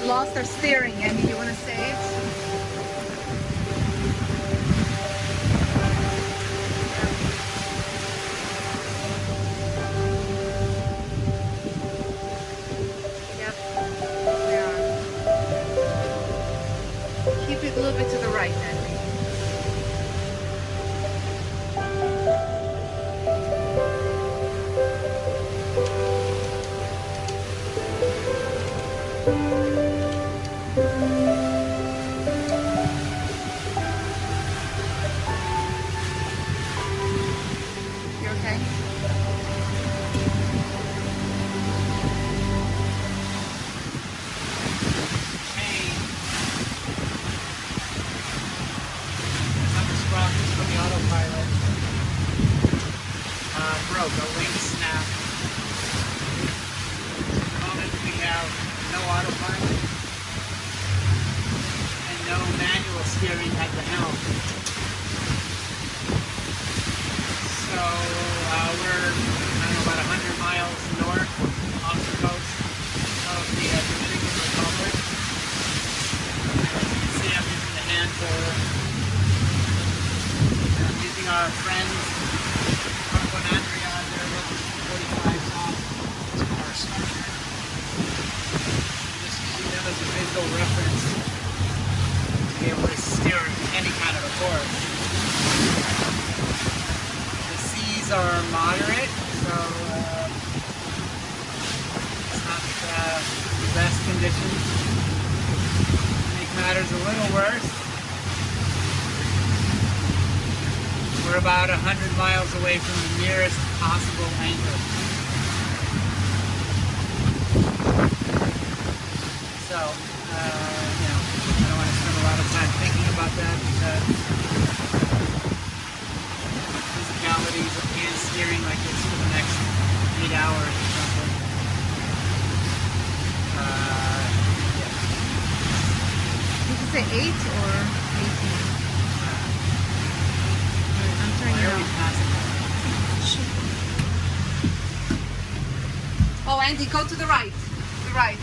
lost our steering. Andy, you want to say it? Yep. Yeah. Keep it a little bit to the right, Andy. You okay? Sprockets from the autopilot broke, a wing snap. At the moment we have no autopilot and no manual steering at the helm. So we're, I don't know, about 100 miles north off the coast of the Dominican Republic. As you can see, I'm using the hand puller. Using our friends Marco and Andrea, they're looking 45 knots to our starter. Just using them as a visual reference to be able to steer any kind of a course. The seas are moderate, so it's not the best conditions. To make matters a little worse, we're about 100 miles away from the nearest possible anchor. So, you know, I don't want to spend a lot of time thinking about that because physicalities of hand steering like this for the next 8 hours or something. Yeah. Did you say 8 or 18? Oh, Andy, go to the right. To the right.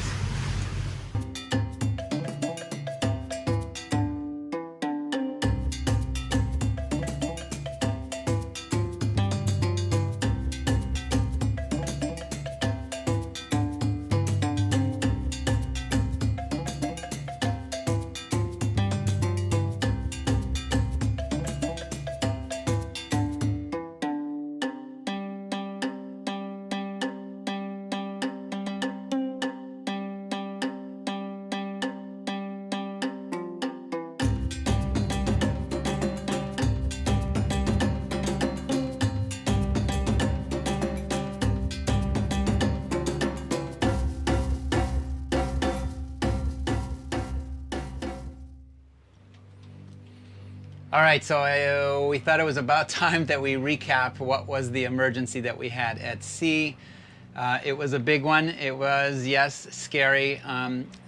All right, so we thought it was about time that we recap what was the emergency that we had at sea. It was a big one. It was, yes, scary.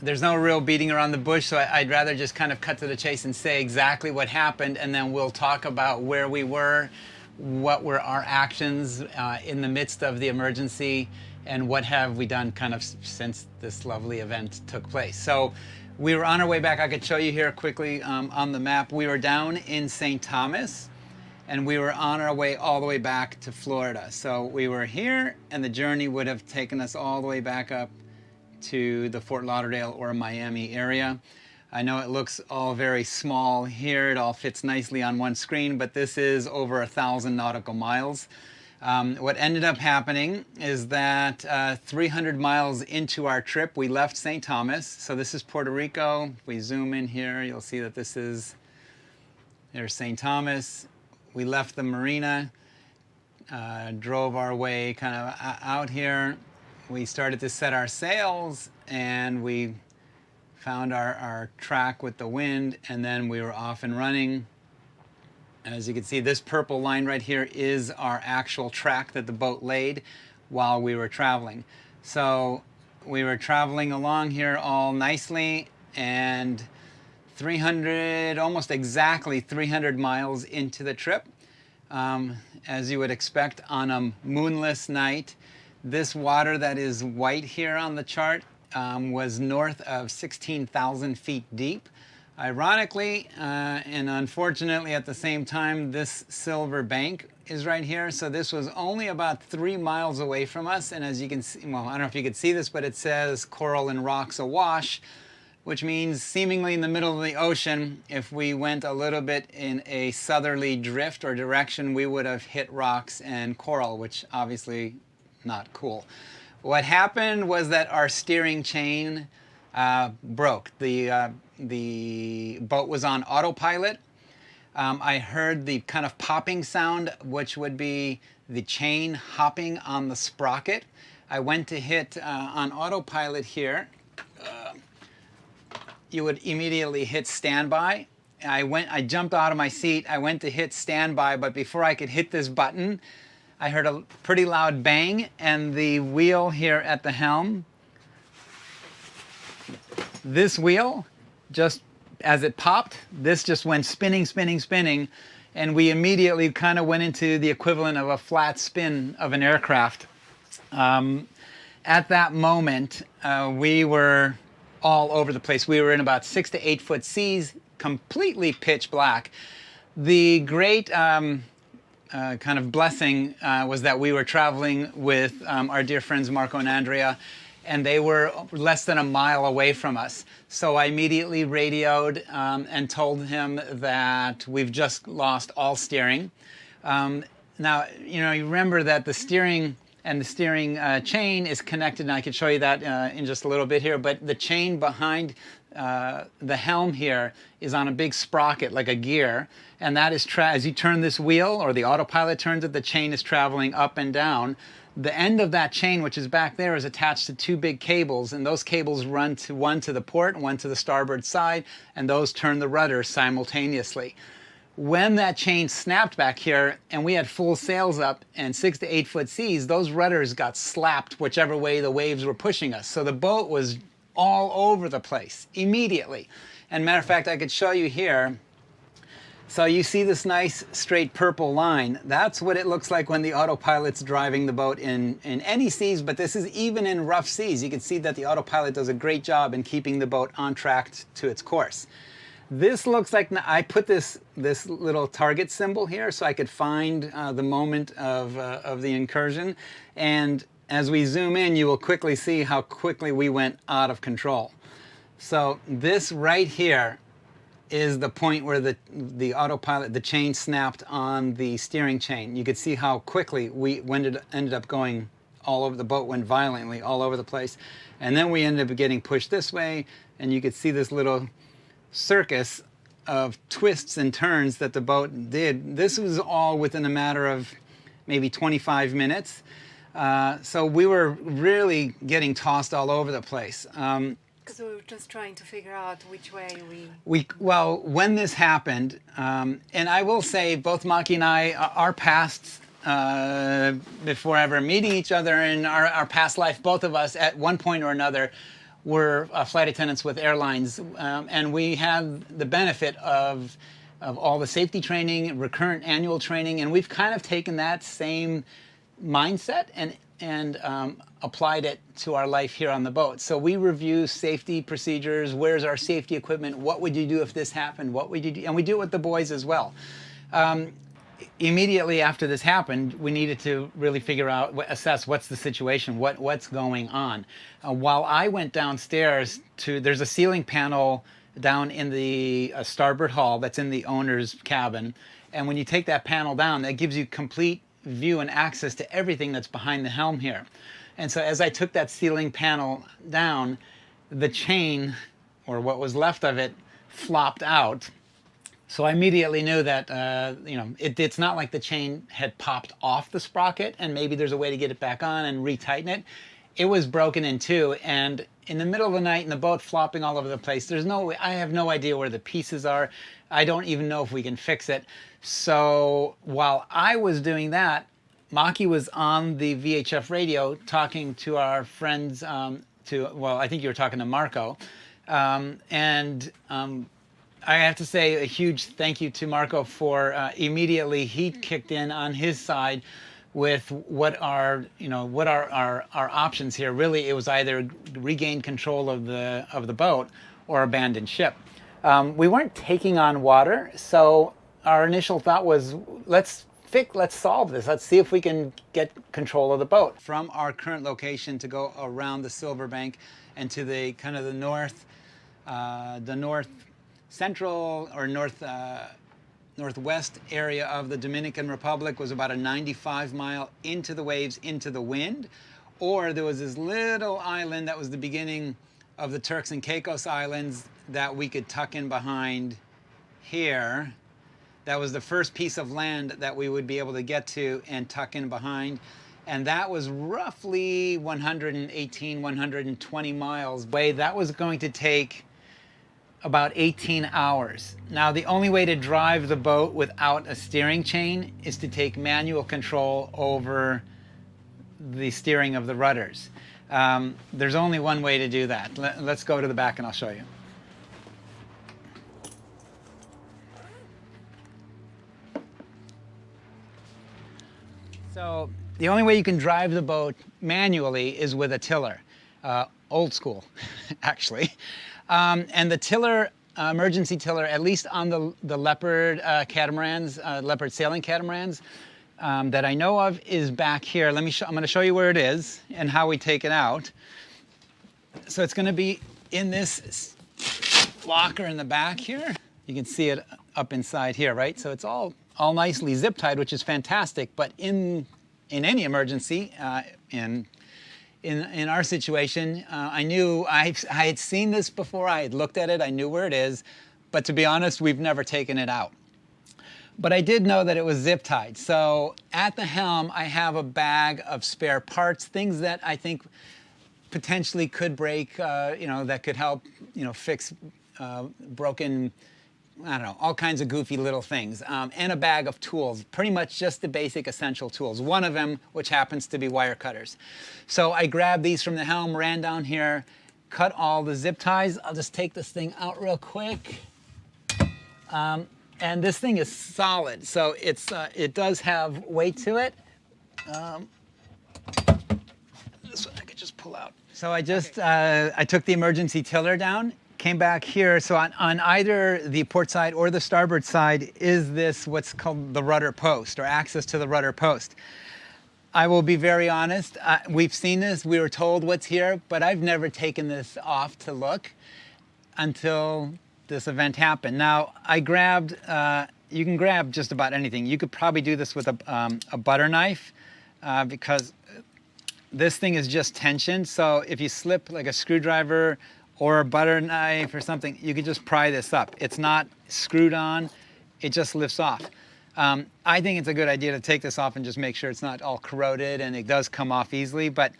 There's no real beating around the bush, so I'd rather just kind of cut to the chase and say exactly what happened, and then we'll talk about where we were, what were our actions in the midst of the emergency, and what have we done kind of since this lovely event took place. So we were on our way back. I could show you here quickly on the map. We were down in St. Thomas, and we were on our way all the way back to Florida. So we were here, and the journey would have taken us all the way back up to the Fort Lauderdale or Miami area. I know it looks all very small here. It all fits nicely on one screen, but this is over 1,000 nautical miles. What ended up happening is that 300 miles into our trip, we left St. Thomas. So this is Puerto Rico. If we zoom in here, you'll see that this is, there's St. Thomas. We left the marina, drove our way kind of out here. We started to set our sails, and we found our track with the wind, and then we were off and running. As you can see, this purple line right here is our actual track that the boat laid while we were traveling. So we were traveling along here all nicely, and 300, almost exactly 300 miles into the trip, as you would expect on a moonless night, this water that is white here on the chart was north of 16,000 feet deep. Ironically, and unfortunately at the same time, this silver bank is right here. So this was only about 3 miles away from us. And as you can see, well, I don't know if you could see this, but it says coral and rocks awash, which means seemingly in the middle of the ocean. If we went a little bit in a southerly drift or direction, we would have hit rocks and coral, which obviously not cool. What happened was that our steering chain broke. The boat was on autopilot. I heard the kind of popping sound, which would be the chain hopping on the sprocket. I went to hit on autopilot here. You would immediately hit standby. I jumped out of my seat. I went to hit standby, but before I could hit this button, I heard a pretty loud bang, and the wheel here at the helm, this wheel, just as it popped, this just went spinning, spinning, spinning, and we immediately kind of went into the equivalent of a flat spin of an aircraft. At that moment, we were all over the place. We were in about 6 to 8 foot seas, completely pitch black. The great kind of blessing was that we were traveling with our dear friends Marco and Andrea, and they were less than a mile away from us. So I immediately radioed and told him that we've just lost all steering. Now, you remember that the steering and the steering chain is connected, and I can show you that in just a little bit here, but the chain behind the helm here is on a big sprocket, like a gear, and that is, as you turn this wheel, or the autopilot turns it, the chain is traveling up and down. The end of that chain, which is back there, is attached to 2 big cables, and those cables run one to the port and one to the starboard side, and those turn the rudder simultaneously. When that chain snapped back here and we had full sails up and 6 to 8 foot seas, those rudders got slapped whichever way the waves were pushing us. So the boat was all over the place immediately. And matter of fact, I could show you here. So you see this nice straight purple line. That's what it looks like when the autopilot's driving the boat in any seas, but this is even in rough seas. You can see that the autopilot does a great job in keeping the boat on track to its course. This looks like, I put this little target symbol here so I could find the moment of the incursion. And as we zoom in, you will quickly see how quickly we went out of control. So this right here is the point where the autopilot, the chain snapped on the steering chain. You could see how quickly we ended up going all over. The boat went violently all over the place. And then we ended up getting pushed this way, and you could see this little circus of twists and turns that the boat did. This was all within a matter of maybe 25 minutes. So we were really getting tossed all over the place. Because we were just trying to figure out which way Well, when this happened, and I will say both Maki and I, our pasts, before ever meeting each other in our past life, both of us at one point or another were flight attendants with airlines, and we had the benefit of all the safety training, recurrent annual training, and we've kind of taken that same mindset and applied it to our life here on the boat. So we review safety procedures. Where's our safety equipment? What would you do if this happened? What would you do? And we do it with the boys as well. Immediately after this happened, we needed to really figure out, assess what's the situation, what's going on. While I went downstairs there's a ceiling panel down in the starboard hall that's in the owner's cabin. And when you take that panel down, that gives you complete view and access to everything that's behind the helm here. And so as I took that ceiling panel down, the chain, or what was left of it, flopped out. So I immediately knew that it's not like the chain had popped off the sprocket and maybe there's a way to get it back on and retighten it. It was broken in two, and in the middle of the night in the boat flopping all over the place, I have no idea where the pieces are. I don't even know if we can fix it. So while I was doing that, Maki was on the VHF radio talking to our friends, I think you were talking to Marco. I have to say a huge thank you to Marco for immediately he kicked in on his side with what are, what are our options here. Really, it was either regain control of the boat or abandon ship. We weren't taking on water, so our initial thought was, let's solve this. Let's see if we can get control of the boat. From our current location to go around the Silverbank and to the kind of the north central or northwest area of the Dominican Republic was about a 95-mile into the waves, into the wind. Or there was this little island that was the beginning of the Turks and Caicos Islands that we could tuck in behind here. That was the first piece of land that we would be able to get to and tuck in behind. And that was roughly 118, 120 miles away. That was going to take about 18 hours. Now, the only way to drive the boat without a steering chain is to take manual control over the steering of the rudders. There's only one way to do that. Let's go to the back and I'll show you. So the only way you can drive the boat manually is with a tiller, old school, actually. And the tiller, emergency tiller, at least on the Leopard catamarans, Leopard sailing catamarans that I know of, is back here. I'm going to show you where it is and how we take it out. So it's going to be in this locker in the back here. You can see it up inside here, right? So it's all nicely zip tied, which is fantastic. But in any emergency, in our situation, I knew I had seen this before. I had looked at it. I knew where it is. But to be honest, we've never taken it out. But I did know that it was zip tied. So at the helm, I have a bag of spare parts, things that I think potentially could break, that could help, fix broken, I don't know, all kinds of goofy little things, and a bag of tools, pretty much just the basic essential tools. One of them, which happens to be wire cutters. So I grabbed these from the helm, ran down here, cut all the zip ties. I'll just take this thing out real quick. And this thing is solid, so it does have weight to it. This one I could just pull out. So I took the emergency tiller down, came back here. So on either the port side or the starboard side is this what's called the rudder post, or access to the rudder post. I will be very honest, we've seen this, we were told what's here, but I've never taken this off to look until this event happened. Now, I grabbed, you can grab just about anything. You could probably do this with a butter knife because this thing is just tension. So if you slip like a screwdriver or a butter knife or something, you could just pry this up. It's not screwed on, it just lifts off. I think it's a good idea to take this off and just make sure it's not all corroded, and it does come off easily. But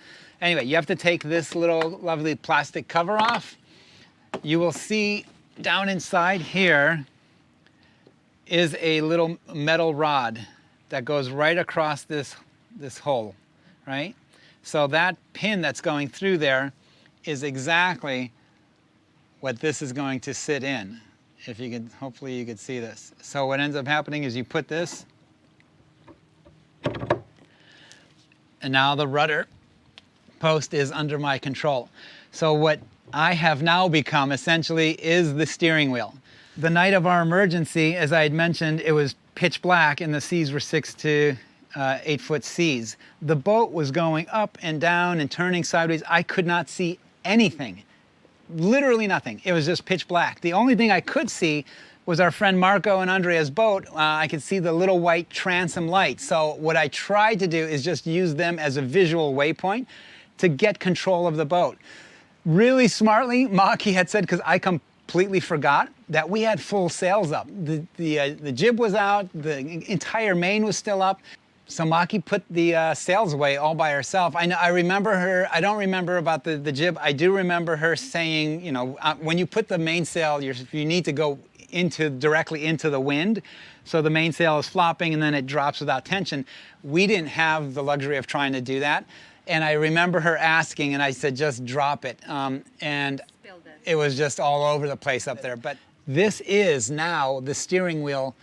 anyway, you have to take this little lovely plastic cover off. You will see down inside here is a little metal rod that goes right across this hole, right? So that pin that's going through there is exactly what this is going to sit in. If you could, hopefully you could see this. So what ends up happening is you put this, and now the rudder post is under my control. So what I have now become essentially is the steering wheel. The night of our emergency, as I had mentioned, it was pitch black and the seas were 6 to 8 foot seas. The boat was going up and down and turning sideways. I could not see anything, literally nothing. It was just pitch black. The only thing I could see was our friend Marco and Andrea's boat. I could see the little white transom light. So what I tried to do is just use them as a visual waypoint to get control of the boat. Really smartly, Maki had said, because I completely forgot, that we had full sails up. The jib was out, the entire main was still up. So Maki put the sails away all by herself. I remember her, I don't remember about the jib. I do remember her saying, when you put the mainsail, you need to go directly into the wind. So the mainsail is flopping and then it drops without tension. We didn't have the luxury of trying to do that. And I remember her asking, and I said, just drop it. And it was just all over the place up there. But this is now the steering wheel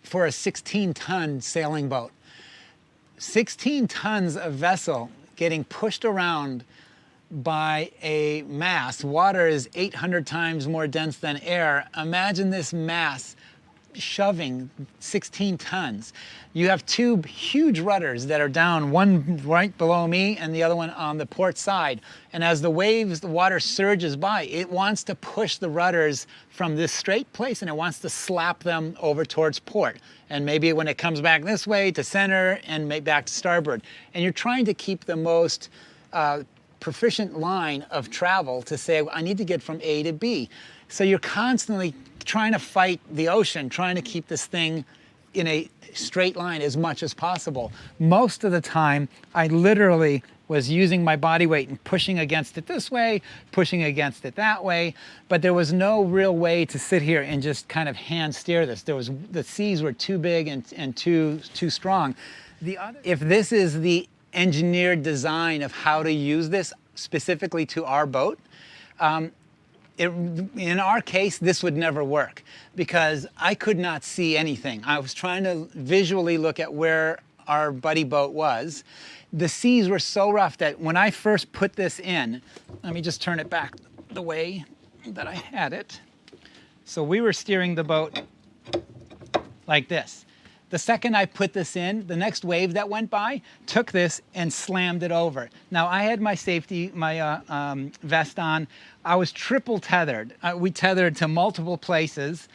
for a 16-ton sailing boat. 16 tons of vessel getting pushed around by a mass. Water is 800 times more dense than air. Imagine this mass shoving 16 tons. You have two huge rudders that are down, one right below me and the other one on the port side. And as the waves, the water surges by, it wants to push the rudders from this straight place and it wants to slap them over towards port. And maybe when it comes back this way to center and maybe back to starboard. And you're trying to keep the most proficient line of travel to say, I need to get from A to B. So you're constantly trying to fight the ocean, trying to keep this thing in a straight line as much as possible. Most of the time, I literally was using my body weight and pushing against it this way, pushing against it that way, but there was no real way to sit here and just kind of hand steer this. The seas were too big and too strong. If this is the engineered design of how to use this specifically to our boat, in our case, this would never work because I could not see anything. I was trying to visually look at where our buddy boat was. The seas were so rough that when I first put this in, let me just turn it back the way that I had it. So we were steering the boat like this. The second I put this in, the next wave that went by took this and slammed it over. Now I had my safety, my vest on. I was triple tethered. We tethered to multiple places,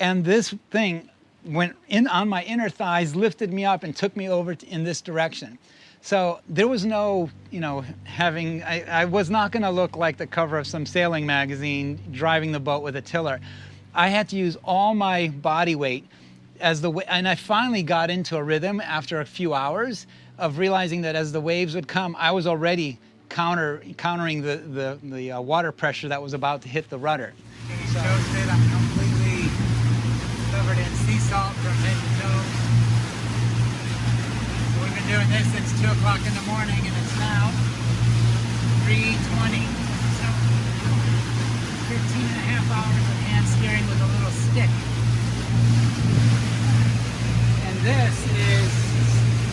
and this thing went in on my inner thighs, lifted me up, and took me over in this direction. So there was no, I was not going to look like the cover of some sailing magazine driving the boat with a tiller. I had to use all my body weight. And I finally got into a rhythm after a few hours of realizing that as the waves would come, I was already countering the water pressure that was about to hit the rudder. So, toasted, I'm completely covered in sea salt from head to toe. So we've been doing this since 2 o'clock in the morning and it's now 3:20. So 13 and a half hours of hand steering with a little stick. This is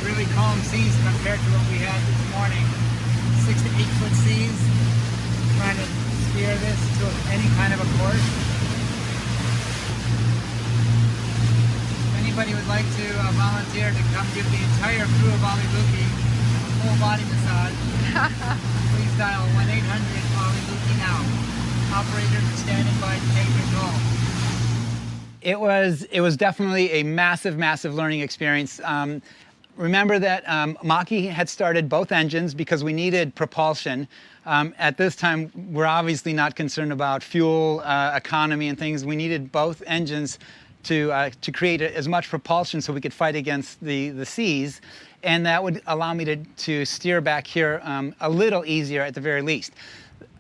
really calm seas compared to what we had this morning. 6 to 8 foot seas. Trying to steer this to any kind of a course. If anybody would like to volunteer to come give the entire crew of OliLuki a full body massage, please dial 1-800-OliLuki now. Operators are standing by to take your call. It was definitely a massive learning experience. Remember that Maki had started both engines because we needed propulsion. At this time, we're obviously not concerned about fuel economy and things. We needed both engines to create as much propulsion so we could fight against the seas, and that would allow me to steer back here a little easier at the very least.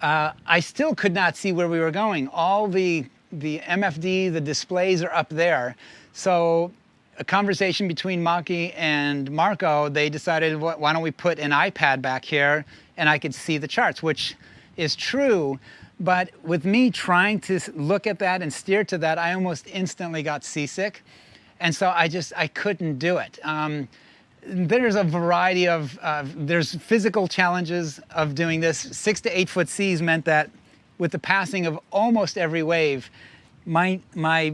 I still could not see where we were going. All the MFD, the displays are up there. So a conversation between Maki and Marco, they decided, why don't we put an iPad back here and I could see the charts, which is true. But with me trying to look at that and steer to that, I almost instantly got seasick. And so I couldn't do it. There's a variety of, there's physical challenges of doing this. 6 to 8 foot seas meant that with the passing of almost every wave, my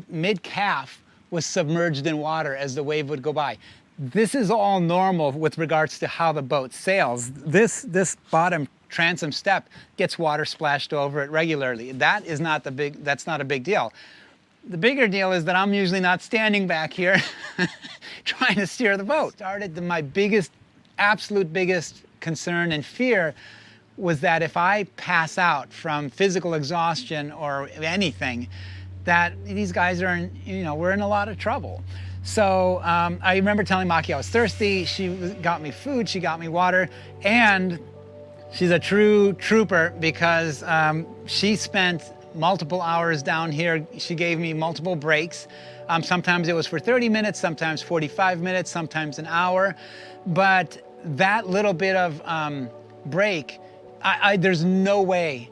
mid-calf was submerged in water as the wave would go by. This is all normal with regards to how the boat sails. This bottom transom step gets water splashed over it regularly. That's not a big deal. The bigger deal is that I'm usually not standing back here trying to steer the boat. My absolute biggest concern and fear was that if I pass out from physical exhaustion or anything, that these guys are we're in a lot of trouble. So I remember telling Maki I was thirsty. She got me food, she got me water, and she's a true trooper because she spent multiple hours down here. She gave me multiple breaks. Sometimes it was for 30 minutes, sometimes 45 minutes, sometimes an hour. But that little bit of break, there's no way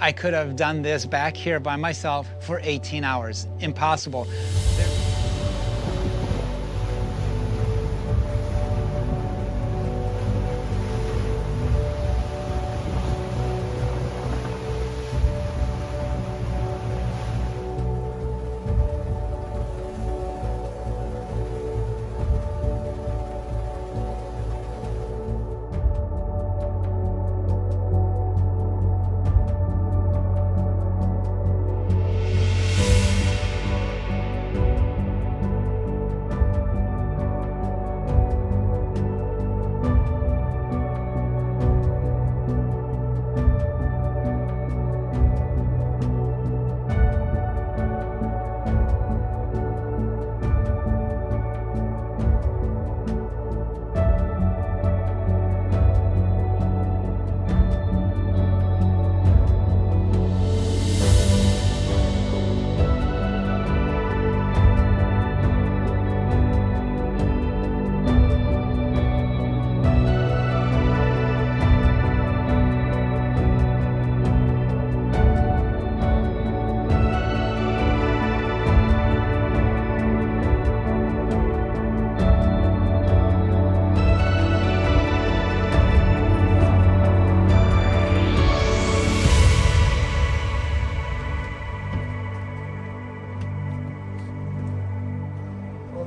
I could have done this back here by myself for 18 hours. Impossible.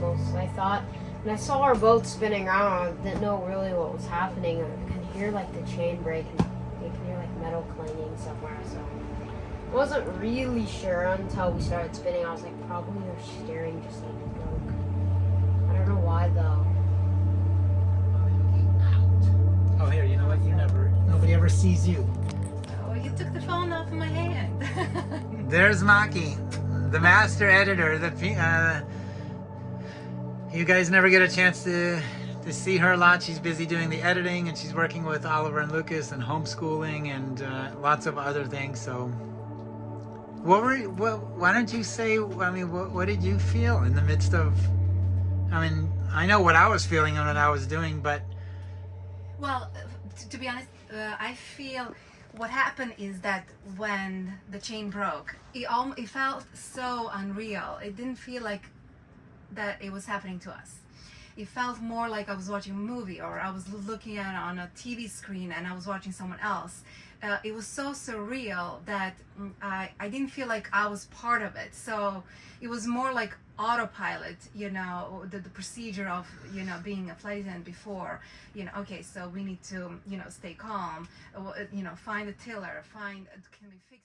almost. I thought, when I saw our boat spinning around, I didn't know really what was happening. I could hear like the chain break and you could hear like metal clanging somewhere. So I wasn't really sure until we started spinning. I was like, probably our steering just like broke. I don't know why though. Oh, here, you know what? Nobody ever sees you. Oh, you took the phone off of my hand. There's Maki, the master editor. You guys never get a chance to see her a lot. She's busy doing the editing, and she's working with Oliver and Lucas and homeschooling and lots of other things. So, why don't you say? I mean, what did you feel in the midst of? I mean, I know what I was feeling and what I was doing, but Well, to be honest, I feel what happened is that when the chain broke, it felt so unreal. It didn't feel like that it was happening to us. It felt more like I was watching a movie, or I was looking at it on a TV screen and I was watching someone else. It was so surreal that I didn't feel like I was part of it. So it was more like autopilot, you know, the procedure of, you know, being a flight attendant before, you know, okay, so we need to, you know, stay calm, you know, find a tiller, can we fix